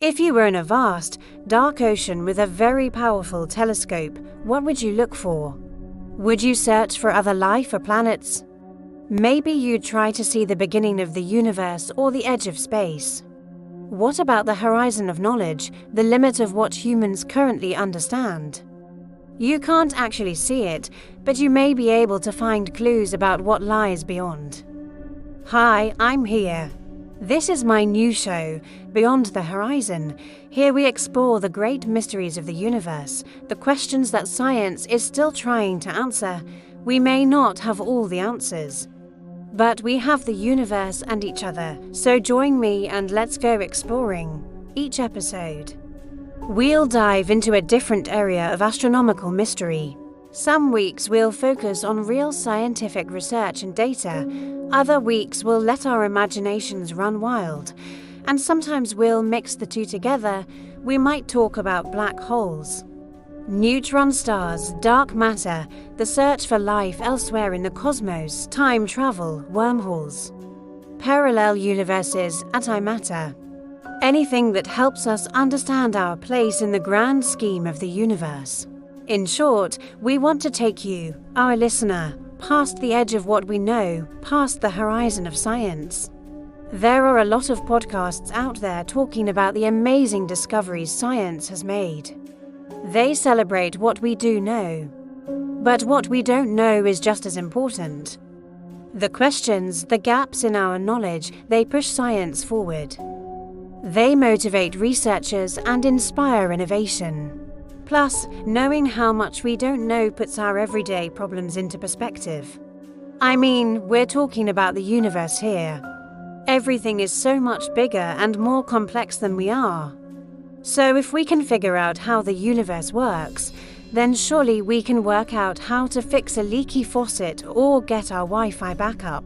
If you were in a vast, dark ocean with a very powerful telescope, what would you look for? Would you search for other life or planets? Maybe you'd try to see the beginning of the universe or the edge of space. What about the horizon of knowledge, the limit of what humans currently understand? You can't actually see it, but you may be able to find clues about what lies beyond. Hi, I'm here. This is my new show, Beyond the Horizon. Here we explore the great mysteries of the universe, the questions that science is still trying to answer. We may not have all the answers, but we have the universe and each other, so join me and let's go exploring. Each episode, we'll dive into a different area of astronomical mystery. Some weeks we'll focus on real scientific research and data. Other weeks we'll let our imaginations run wild. And sometimes we'll mix the two together. We might talk about black holes, neutron stars, dark matter, the search for life elsewhere in the cosmos, time travel, wormholes, parallel universes, antimatter. Anything that helps us understand our place in the grand scheme of the universe. In short, we want to take you, our listener, past the edge of what we know, past the horizon of science. There are a lot of podcasts out there talking about the amazing discoveries science has made. They celebrate what we do know. But what we don't know is just as important. The questions, the gaps in our knowledge, they push science forward. They motivate researchers and inspire innovation. Plus, knowing how much we don't know puts our everyday problems into perspective. I mean, we're talking about the universe here. Everything is so much bigger and more complex than we are. So if we can figure out how the universe works, then surely we can work out how to fix a leaky faucet or get our Wi-Fi back up.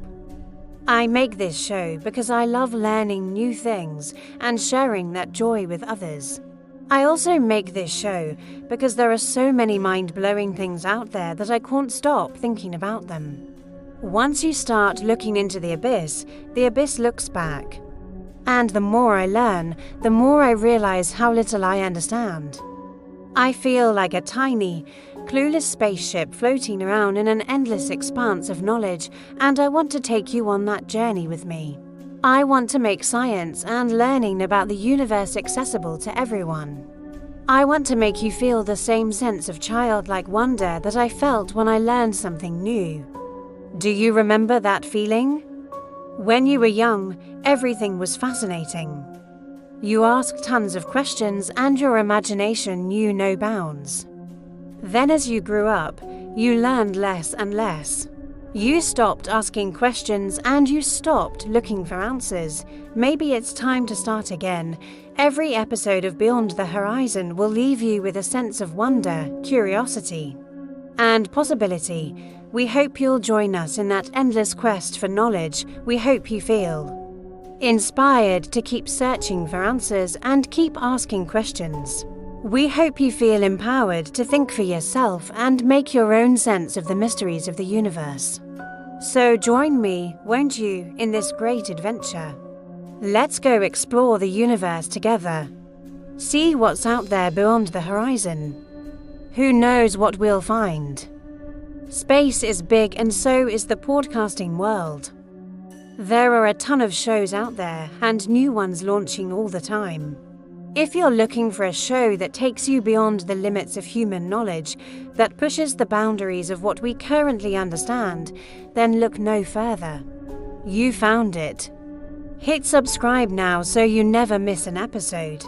I make this show because I love learning new things and sharing that joy with others. I also make this show because there are so many mind-blowing things out there that I can't stop thinking about them. Once you start looking into the abyss looks back. And the more I learn, the more I realize how little I understand. I feel like a tiny, clueless spaceship floating around in an endless expanse of knowledge, and I want to take you on that journey with me. I want to make science and learning about the universe accessible to everyone. I want to make you feel the same sense of childlike wonder that I felt when I learned something new. Do you remember that feeling? When you were young, everything was fascinating. You asked tons of questions and your imagination knew no bounds. Then as you grew up, you learned less and less. You stopped asking questions and you stopped looking for answers. Maybe it's time to start again. Every episode of Beyond the Horizon will leave you with a sense of wonder, curiosity, and possibility. We hope you'll join us in that endless quest for knowledge. We hope you feel inspired to keep searching for answers and keep asking questions. We hope you feel empowered to think for yourself and make your own sense of the mysteries of the universe. So join me, won't you, in this great adventure? Let's go explore the universe together. See what's out there beyond the horizon. Who knows what we'll find? Space is big and so is the podcasting world. There are a ton of shows out there and new ones launching all the time. If you're looking for a show that takes you beyond the limits of human knowledge, that pushes the boundaries of what we currently understand, then look no further. You found it. Hit subscribe now so you never miss an episode.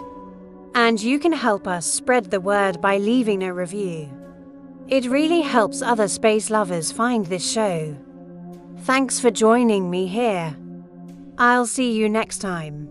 And you can help us spread the word by leaving a review. It really helps other space lovers find this show. Thanks for joining me here. I'll see you next time.